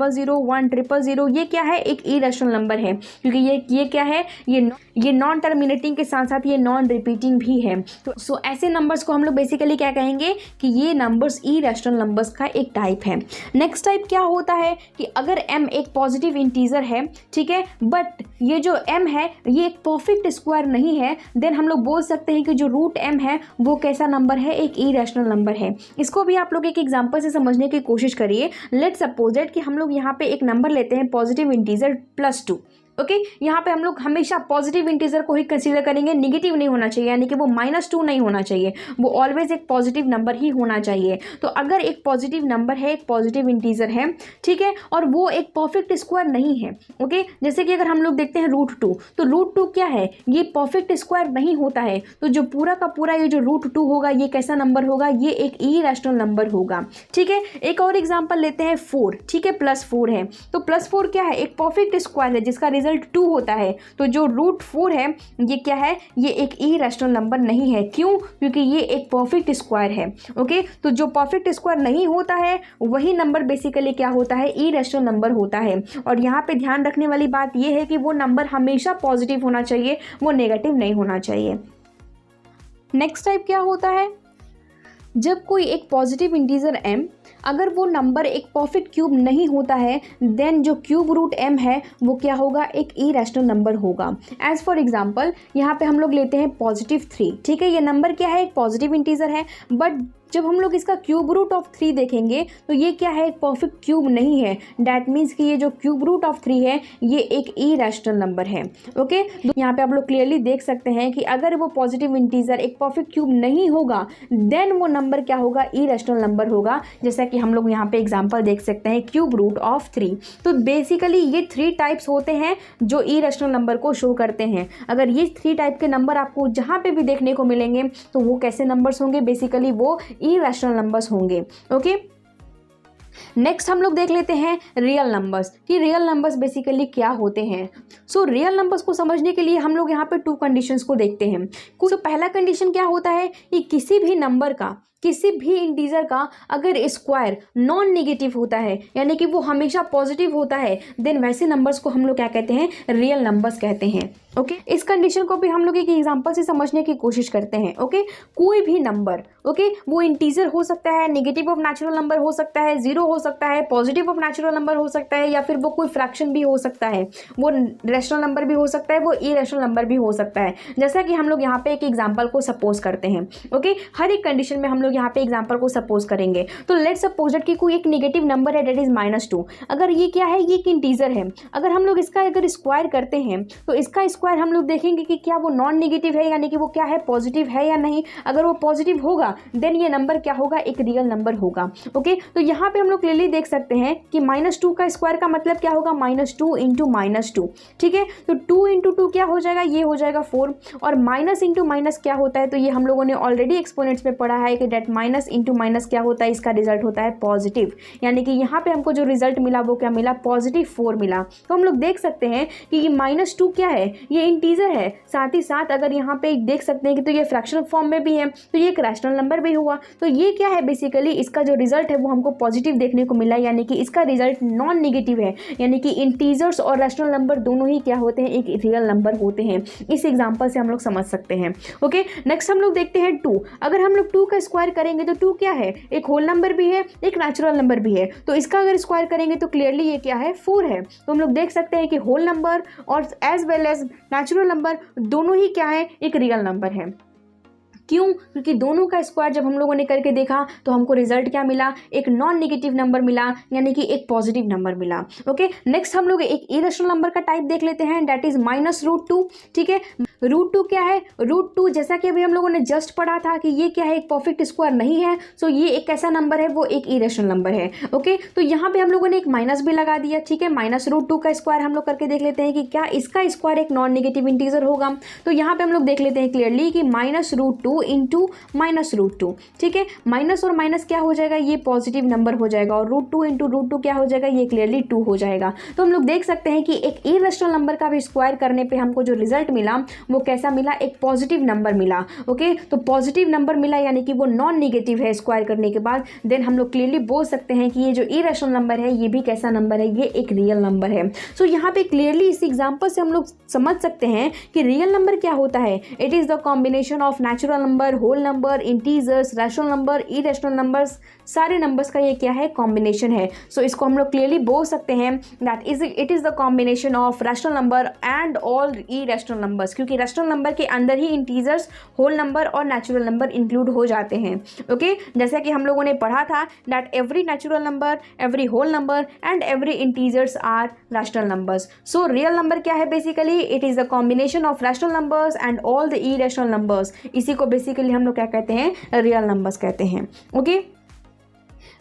100 1000, ये क्या है, एक इरेशनल नंबर है, क्योंकि ये क्या है, ये नॉन टर्मिनेटिंग के साथ साथ ये नॉन रिपीटिंग भी है। तो सो ऐसे नंबर्स को हम लोग बेसिकली क्या कहेंगे कि ये नंबर्स इरेशनल नंबर्स का एक टाइप है। नेक्स्ट टाइप क्या होता है कि अगर m एक पॉजिटिव इंटीजर है, ठीक है, बट ये जो m है ये एक परफेक्ट स्क्वायर नहीं है, देन हम लोग बोल सकते हैं कि जो रूट m है वो कैसा नंबर है, एक इरेशनल नंबर है। इसको भी आप लोग एक एग्जांपल से समझने की कोशिश करिए। लेट्स सपोज दैट कि हम लोग यहाँ पे एक नंबर लेते हैं पॉजिटिव इंटीजर +2। ओके, यहाँ पे हम लोग हमेशा पॉजिटिव इंटीजर को ही कंसीडर करेंगे, निगेटिव नहीं होना चाहिए, यानी कि वो -2 नहीं होना चाहिए, वो ऑलवेज एक पॉजिटिव नंबर ही होना चाहिए। तो अगर एक पॉजिटिव नंबर है, एक पॉजिटिव इंटीजर है, ठीक है, और वो एक परफेक्ट स्क्वायर नहीं है, ओके, जैसे कि अगर हम लोग देखते हैं √2, तो √2 क्या है, ये परफेक्ट स्क्वायर नहीं होता है। तो जो पूरा का पूरा ये जो √2 होगा, ये कैसा नंबर होगा, ये एक इरेशनल नंबर होगा। ठीक है, एक और एग्जाम्पल लेते हैं 4, ठीक है, +4 है, तो +4 क्या है, एक परफेक्ट स्क्वायर है जिसका रिजल्ट 2 होता है। तो जो √4 है ये क्या है, ये एक इरेशनल नंबर नहीं है। क्यों, क्योंकि ये एक परफेक्ट स्क्वायर है। ओके, तो जो परफेक्ट स्क्वायर नहीं होता है वही नंबर बेसिकली क्या होता है, इरेशनल नंबर होता है। और यहाँ पे ध्यान रखने वाली बात ये है कि वो नंबर हमेशा पॉजिटिव होना चाहिए, वो नेगेटिव नहीं होना चाहिए। नेक्स्ट टाइप क्या होता है, जब कोई एक पॉजिटिव इंटीजर m अगर वो नंबर एक परफेक्ट क्यूब नहीं होता है, देन जो क्यूब रूट m है वो क्या होगा, एक इरेशनल नंबर होगा। एज फॉर एग्जांपल यहाँ पे हम लोग लेते हैं +3, ठीक है, ये नंबर क्या है, एक पॉजिटिव इंटीजर है, बट जब हम लोग इसका क्यूब रूट ऑफ 3 देखेंगे तो ये क्या है, एक परफेक्ट क्यूब नहीं है। डैट मीन्स कि ये जो क्यूब रूट ऑफ 3 है ये एक इरेशनल नंबर है। ओके, तो यहाँ पे आप लोग क्लियरली देख सकते हैं कि अगर वो पॉजिटिव इंटीजर एक परफेक्ट क्यूब नहीं होगा, देन वो नंबर क्या होगा, इरेशनल नंबर होगा। जैसा कि हम लोग यहाँ पे एग्जाम्पल देख सकते हैं, क्यूब रूट ऑफ 3। तो बेसिकली ये 3 टाइप्स होते हैं जो इरेशनल नंबर को शो करते हैं। अगर ये 3 टाइप के नंबर आपको जहाँ पे भी देखने को मिलेंगे तो वो कैसे नंबर्स होंगे, बेसिकली वो इरेशनल नंबर्स होंगे। ओके, नेक्स्ट हम लोग देख लेते हैं रियल नंबर्स, कि रियल नंबर्स बेसिकली क्या होते हैं। सो रियल नंबर्स को समझने के लिए हम लोग यहाँ पे 2 कंडीशंस को देखते हैं। तो पहला कंडीशन क्या होता है कि किसी भी नंबर का, किसी भी इंटीजर का अगर स्क्वायर नॉन नेगेटिव होता है, यानी कि वो हमेशा पॉजिटिव होता है, देन वैसे नंबर्स को हम लोग क्या कहते हैं, रियल नंबर्स कहते हैं। ओके, इस कंडीशन को भी हम लोग एक एग्जांपल से समझने की कोशिश करते हैं। ओके, कोई भी नंबर, ओके, वो इंटीजर हो सकता है, नेगेटिव ऑफ नेचुरल नंबर हो सकता है, 0 हो सकता है, पॉजिटिव ऑफ नेचुरल नंबर हो सकता है, या फिर वो कोई फ्रैक्शन भी हो सकता है, वो रैशनल नंबर भी हो सकता है, वो इरेशनल नंबर भी हो सकता है। जैसा कि हम लोग यहाँ पे एक एग्जाम्पल को सपोज करते हैं। ओके, हर एक कंडीशन में हम लोग यहाँ पे एग्जांपल को सपोज करेंगे। तो लेट्स सपोज दैट कि कोई एक नेगेटिव नंबर है, दैट इज -2। अगर ये क्या है, ये एक इंटीजर है, अगर हम लोग इसका अगर स्क्वायर करते हैं तो इसका स्क्वायर हम लोग देखेंगे कि क्या वो नॉन नेगेटिव है, यानी कि वो क्या है, पॉजिटिव है या नहीं। अगर वो पॉजिटिव होगा देन ये नंबर क्या होगा, एक रियल नंबर होगा। ओके, तो यहाँ पे हम लोग क्लियरली देख सकते हैं कि -2 का स्क्वायर का मतलब क्या होगा, -2 × -2। ठीक है, तो 2 × 2 क्या हो जाएगा, ये हो जाएगा 4, और माइनस इंटू माइनस क्या होता है, तो ये हम लोगों ने ऑलरेडी एक्सपोनेंट्स में पढ़ा है कि डेट माइनस इंटू माइनस क्या होता है, इसका रिजल्ट होता है पॉजिटिव। यानी कि यहाँ पे हमको जो रिजल्ट मिला वो क्या मिला, +4 मिला। तो हम लोग देख सकते हैं कि ये -2 क्या है, ये इंटीजर है, साथ ही साथ अगर यहाँ पे देख सकते हैं कि तो ये फ्रैक्शनल फॉर्म में भी है, तो ये एक रैशनल नंबर भी हुआ। तो ये क्या है, बेसिकली इसका जो रिजल्ट है वो हमको पॉजिटिव देखने को मिला, यानी कि इसका रिजल्ट नॉन नेगेटिव है, यानी कि इंटीजर्स और रैशनल नंबर दोनों ही क्या होते हैं, एक रियल नंबर होते हैं। इस एग्जाम्पल से हम लोग समझ सकते हैं। ओके, नेक्स्ट हम लोग देखते हैं 2। अगर हम लोग 2 का स्क्वायर करेंगे तो 2 क्या है, एक होल नंबर भी है, एक नेचुरल नंबर भी है, तो इसका अगर स्क्वायर करेंगे तो क्लियरली ये क्या है, 4 है। तो हम लोग देख सकते हैं कि होल नंबर और as well as natural number दोनों ही क्या है, एक रियल नंबर है। क्यों? क्योंकि दोनों का स्क्वायर जब हम लोगों ने करके देखा तो हमको रिजल्ट क्या मिला, एक नॉन नेगेटिव नंबर मिला, यानी कि एक पॉजिटिव नंबर मिला। ओके, नेक्स्ट हम लोग एक इरेशनल नंबर का टाइप देख लेते हैं, दैट इज -√2। ठीक है, √2 क्या है? √2 जैसा कि अभी हम लोगों ने जस्ट पढ़ा था कि ये क्या है, एक परफेक्ट स्क्वायर नहीं है, सो ये एक कैसा नंबर है, वो एक इरेशनल नंबर है। ओके, तो यहाँ पे हम लोगों ने एक माइनस भी लगा दिया। ठीक है, -√2 का स्क्वायर हम लोग करके देख लेते हैं कि क्या इसका स्क्वायर एक नॉन नेगेटिव इंटीजर होगा। तो यहाँ पे हम लोग देख लेते हैं क्लियरली कि -√2 इंटू -√2। ठीक है, माइनस और माइनस क्या हो जाएगा, ये पॉजिटिव नंबर हो जाएगा, और √2 इंटू √2 क्या हो जाएगा, ये क्लियरली 2 हो जाएगा। तो हम लोग देख सकते हैं कि एक इरेशनल नंबर का भी स्क्वायर करने पे हमको जो रिजल्ट मिला वो कैसा मिला, एक पॉजिटिव नंबर मिला। ओके, तो पॉजिटिव नंबर मिला यानी कि वो नॉन नेगेटिव है स्क्वायर करने के बाद, देन हम लोग क्लियरली बोल सकते हैं कि ये जो इरेशनल नंबर है ये भी कैसा नंबर है, ये एक रियल नंबर है। सो यहाँ पे क्लियरली इस एग्जांपल से हम लोग समझ सकते हैं कि रियल नंबर क्या होता है। It is the combination of natural number, whole number, integers, rational number, irrational numbers, सारे नंबर्स का ये क्या है, कॉम्बिनेशन है। सो इसको हम लोग क्लियरली बोल सकते हैं that it is the combination of rational number and all irrational numbers, क्योंकि रैशनल नंबर के अंदर ही इंटीजर्स, होल नंबर और नेचुरल नंबर इंक्लूड हो जाते हैं। ओके, जैसे कि हम लोगों ने पढ़ा था that every natural number, every whole number and every integers are rational numbers. So real number क्या है, basically it is the combination of rational numbers and all the irrational numbers. इसी को बेसिकली हम लोग क्या कहते हैं, रियल नंबर्स कहते हैं। ओके,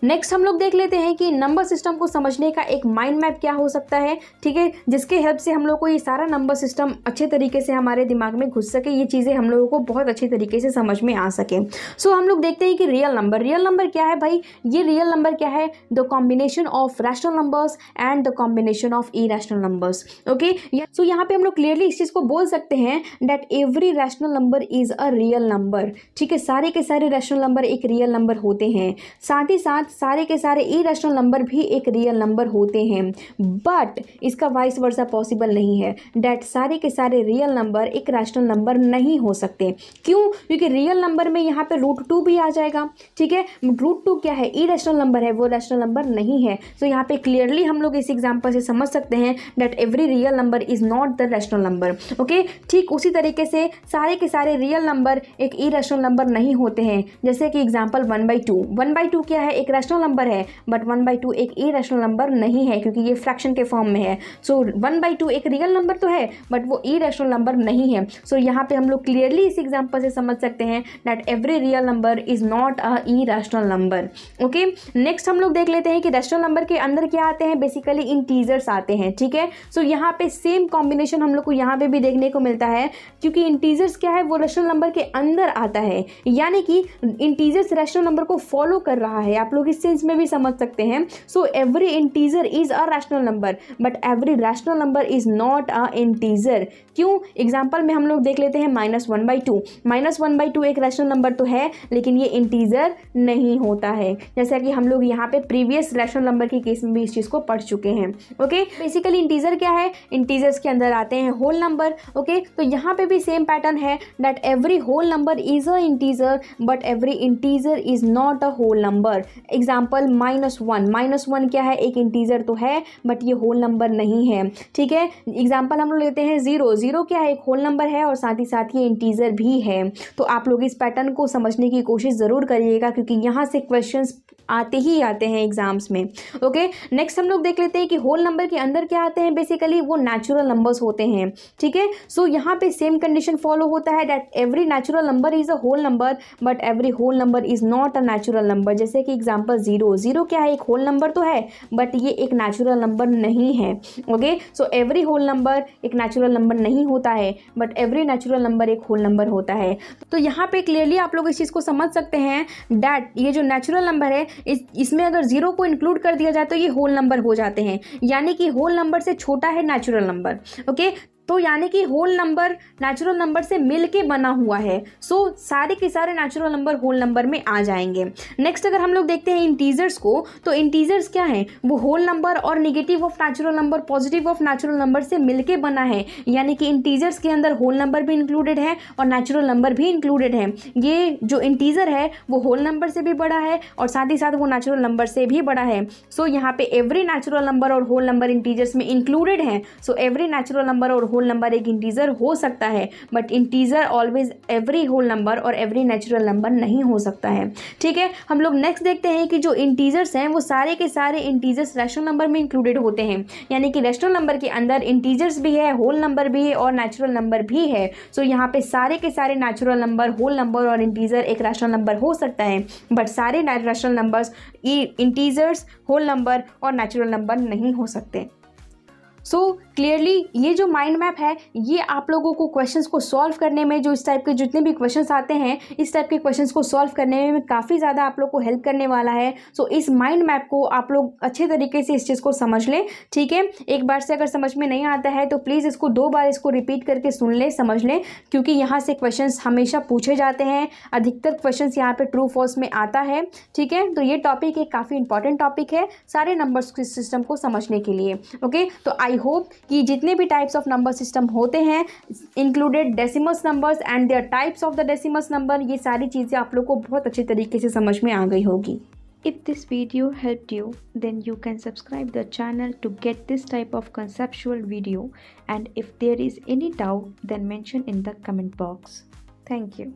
नेक्स्ट हम लोग देख लेते हैं कि नंबर सिस्टम को समझने का एक माइंड मैप क्या हो सकता है। ठीक है, जिसके हेल्प से हम लोग को ये सारा नंबर सिस्टम अच्छे तरीके से हमारे दिमाग में घुस सके, ये चीज़ें हम लोगों को बहुत अच्छे तरीके से समझ में आ सके। सो हम लोग देखते हैं कि रियल नंबर क्या है भाई, ये रियल नंबर क्या है, the combination of rational numbers and the combination of irrational numbers. Okay, so यहाँ पे हम लोग क्लियरली इस चीज़ को बोल सकते हैं that every rational number is a real number. ठीक है, सारे के सारे रैशनल नंबर एक रियल नंबर होते हैं, साथ ही साथ सारे के सारे इरेशनल नंबर भी एक रियल नंबर होते हैं। बट इसका वाइस वर्सा पॉसिबल नहीं है, दैट सारे के सारे रियल नंबर एक रैशनल नंबर नहीं हो सकते। क्यों? क्योंकि रियल नंबर में यहाँ पे √2 भी आ जाएगा। ठीक है, √2 क्या है, इरेशनल नंबर है, वो रैशनल नंबर नहीं है। तो यहाँ पे क्लियरली हम लोग इस एग्जाम्पल से समझ सकते हैं that every real number is not the rational number. Okay, ठीक उसी तरीके से सारे के सारे रियल नंबर एक इरेशनल नंबर नहीं होते हैं। जैसे कि एग्जाम्पल 1/2, 1/2 क्या है, एक रैशनल नंबर है, बट 1/2 एक इरेशनल नंबर नहीं है क्योंकि ये फ्रैक्शन के फॉर्म में है। सो 1/2 एक रियल नंबर तो है बट वो इरेशनल नंबर नहीं है। सो यहाँ पे हम लोग क्लियरली इस एग्जांपल से समझ सकते हैं that every real number is not a irrational number. Okay, next हम लोग देख लेते हैं कि रैशनल नंबर के अंदर क्या आते हैं, बेसिकली इंटीजर्स आते हैं। ठीक है, सो यहाँ पे सेम कॉम्बिनेशन हम लोग को यहाँ पे भी देखने को मिलता है, क्योंकि इंटीजर्स क्या है, वो रैशनल नंबर के अंदर आता है, यानी कि इंटीजर्स रैशनल नंबर को फॉलो कर रहा है। आप लोग इस सेंस में भी समझ सकते हैं। So every integer is a rational number but every rational number is not a integer. क्यों? एग्जांपल में हम लोग देख लेते हैं -1/2, -1/2 एक रैशनल नंबर तो है लेकिन ये इंटीजर नहीं होता है, जैसा कि हम लोग यहाँ पे प्रीवियस रैशनल नंबर के केस में भी इस चीज़ को पढ़ चुके हैं। ओके, बेसिकली इंटीजर क्या है, इंटीजर्स के अंदर आते हैं होल नंबर। ओके, तो यहाँ पे भी सेम पैटर्न है that every whole number is a integer but every integer is not a whole number. Example -1 क्या है, एक इंटीजर तो है बट ये होल नंबर नहीं है। ठीक है, एग्जाम्पल हम लोग लेते हैं 0 क्या है, एक होल नंबर है और साथ ही साथ ये इंटीजर भी है। तो आप लोग इस पैटर्न को समझने की कोशिश ज़रूर करिएगा क्योंकि यहाँ से क्वेश्चंस आते ही आते हैं एग्जाम्स में। ओके, नेक्स्ट हम लोग देख लेते हैं कि होल नंबर के अंदर क्या आते हैं, बेसिकली वो नेचुरल नंबर्स होते हैं। ठीक है, सो यहाँ पे सेम कंडीशन फॉलो होता है that every natural number is a whole number but every whole number is not a natural number. जैसे कि एग्जाम्पल 0 क्या है, एक होल नंबर तो है बट ये एक नेचुरल नंबर नहीं है। Okay, so every whole number एक नेचुरल नंबर नहीं होता है बट एवरी नेचुरल नंबर एक होल नंबर होता है। तो यहाँ पे क्लियरली आप लोग इस चीज़ को समझ सकते हैं दैट ये जो नेचुरल नंबर है इसमें अगर 0 को इंक्लूड कर दिया जाए तो ये होल नंबर हो जाते हैं, यानी कि होल नंबर से छोटा है नेचुरल नंबर। ओके, तो यानी कि होल नंबर नेचुरल नंबर से मिलके बना हुआ है। सो सारे के सारे नेचुरल नंबर होल नंबर में आ जाएंगे। नेक्स्ट अगर हम लोग देखते हैं इंटीजर्स को, तो इंटीजर्स क्या है, वो होल नंबर और negative of natural number, positive of natural number से मिलके बना है, यानी कि इंटीजर्स के अंदर होल नंबर भी इंक्लूडेड है और नेचुरल नंबर भी इंक्लूडेड है। ये जो इंटीजर है वो होल नंबर से भी बड़ा है और साथ ही साथ वो नेचुरल नंबर से भी बड़ा है। सो यहाँ पे एवरी नेचुरल नंबर और होल नंबर इंटीजर्स में इंक्लूडेड है। सो एवरी नेचुरल नंबर और होल नंबर एक इंटीजर हो सकता है, but integer always every whole number और एवरी नेचुरल नंबर नहीं हो सकता है। ठीक है, हम लोग नेक्स्ट देखते हैं कि जो इंटीजर्स हैं वो सारे के सारे इंटीजर्स रैशनल नंबर में इंक्लूडेड होते हैं, यानी कि रैशनल नंबर के अंदर इंटीजर्स भी है, होल नंबर भी है और नेचुरल नंबर भी है। सो यहाँ पे सारे के सारे नेचुरल नंबर, होल नंबर और इंटीजर एक रैशनल नंबर हो सकता है, बट सारे rational numbers integers, whole number और नेचुरल नंबर नहीं हो सकते। सो क्लियरली ये जो माइंड मैप है ये आप लोगों को क्वेश्चंस को सॉल्व करने में, जो इस टाइप के जितने भी क्वेश्चंस आते हैं इस टाइप के क्वेश्चंस को सॉल्व करने में काफ़ी ज़्यादा आप लोग को हेल्प करने वाला है। सो इस माइंड मैप को आप लोग अच्छे तरीके से इस चीज़ को समझ लें। ठीक है, एक बार से अगर समझ में नहीं आता है तो प्लीज़ इसको 2 बार इसको रिपीट करके सुन लें, समझ लें, क्योंकि यहाँ से क्वेश्चंस हमेशा पूछे जाते हैं, अधिकतर क्वेश्चंस यहाँ पे ट्रू फॉल्स में आता है। ठीक है, तो ये टॉपिक एक काफ़ी इंपॉर्टेंट टॉपिक है सारे नंबर्स सिस्टम को समझने के लिए। ओके, तो आई होप कि जितने भी टाइप्स ऑफ नंबर सिस्टम होते हैं included decimals numbers and there types of the decimals number, ये सारी चीज़ें आप लोग को बहुत अच्छे तरीके से समझ में आ गई होगी। If this video helped you, then you can subscribe the channel to get this type of conceptual video, and if there is any doubt then mention in the comment box. Thank you.